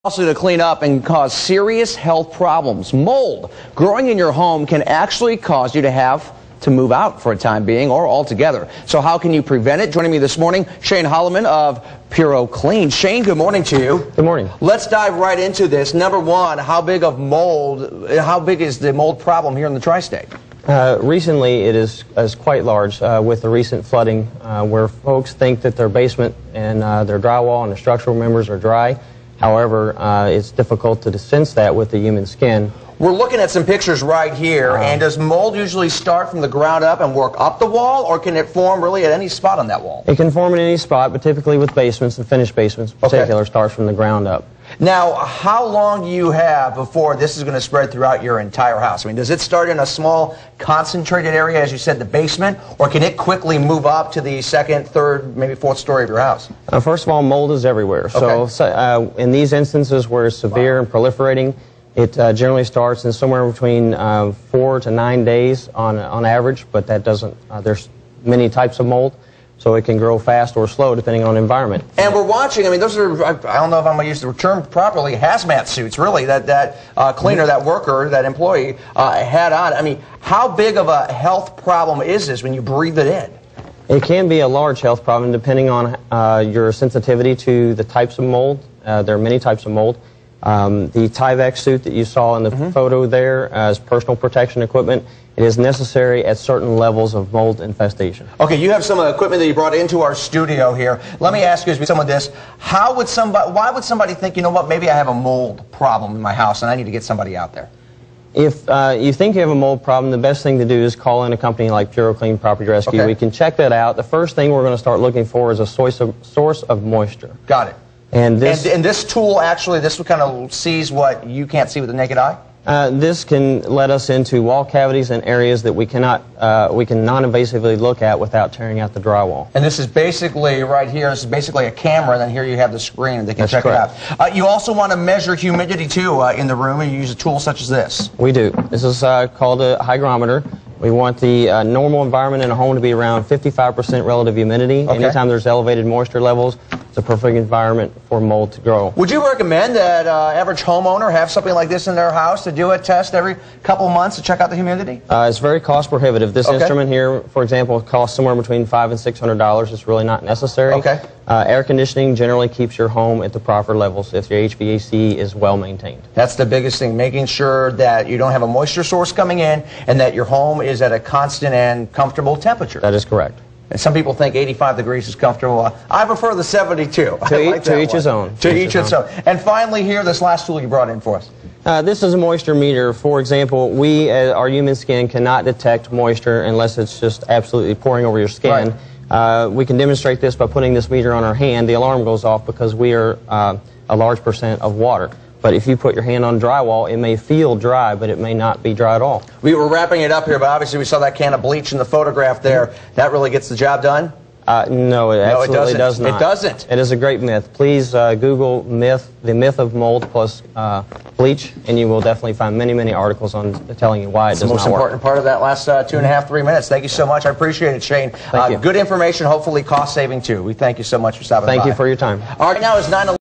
Also to clean up and cause serious health problems. Mold growing in your home can actually cause you to have to move out for a time being or altogether. So how can you prevent it? Joining me this morning, Shane Holloman of PuroClean. Shane, good morning to you. Good morning. Let's dive right into this. Number one, how big is the mold problem here in the tri-state? Recently, it is quite large with the recent flooding where folks think that their basement and their drywall and the structural members are dry. However, it's difficult to sense that with the human skin. We're looking at some pictures right here, and does mold usually start from the ground up and work up the wall, or can it form really at any spot on that wall? It can form in any spot, but typically with basements and finished basements in particular, starts from the ground up. Now, how long do you have before this is going to spread throughout your entire house? I mean, does it start in a small, concentrated area, as you said, the basement, or can it quickly move up to the second, third, maybe fourth story of your house? First of all, mold is everywhere. So in these instances where it's severe and proliferating, it generally starts in somewhere between 4 to 9 days on average, but that doesn't, there's many types of mold. So it can grow fast or slow depending on the environment. And we're watching, I mean, those are, I don't know if I'm going to use the term properly, hazmat suits, really, that cleaner, that worker, that employee had on. I mean, how big of a health problem is this when you breathe it in? It can be a large health problem depending on your sensitivity to the types of mold. There are many types of mold. The Tyvek suit that you saw in the photo there is personal protection equipment. It is necessary at certain levels of mold infestation. Okay, you have some equipment that you brought into our studio here. Let me ask you some of this. Why would somebody think, you know what, maybe I have a mold problem in my house and I need to get somebody out there? If you think you have a mold problem, the best thing to do is call in a company like PuroClean Property Rescue. We can check that out. The first thing we're going to start looking for is a source of moisture. Got it. And this tool actually, this kind of sees what you can't see with the naked eye? This can let us into wall cavities and areas that we can non-invasively look at without tearing out the drywall. And this is basically, right here, this is basically a camera, and then here you have the screen, and they can check it out. You also want to measure humidity, too, in the room, and you use a tool such as this. We do. This is called a hygrometer. We want the normal environment in a home to be around 55% relative humidity. Anytime there's elevated moisture levels, it's a perfect environment for mold to grow. Would you recommend that average homeowner have something like this in their house to do a test every couple of months to check out the humidity? It's very cost prohibitive. This instrument here, for example, costs somewhere between $500 and $600. It's really not necessary. Air conditioning generally keeps your home at the proper levels if your HVAC is well maintained. That's the biggest thing, making sure that you don't have a moisture source coming in and that your home is at a constant and comfortable temperature. That is correct. And some people think 85 degrees is comfortable. I prefer the 72. To each his own. To each his own. And finally here, this last tool you brought in for us. This is a moisture meter. For example, our human skin cannot detect moisture unless it's just absolutely pouring over your skin. We can demonstrate this by putting this meter on our hand. The alarm goes off because we are a large percent of water. But if you put your hand on drywall, it may feel dry, but it may not be dry at all. We were wrapping it up here, but obviously we saw that can of bleach in the photograph there. That really gets the job done? No, it absolutely does not. It doesn't? It is a great myth. Please Google the myth of mold plus bleach, and you will definitely find many, many articles on telling you why it does not work. It's the most important part of that last 2.5, 3 minutes. Thank you so much. I appreciate it, Shane. Thank you. Good information, hopefully cost-saving, too. We thank you so much for stopping by. Thank you for your time. All right, now is 9/11.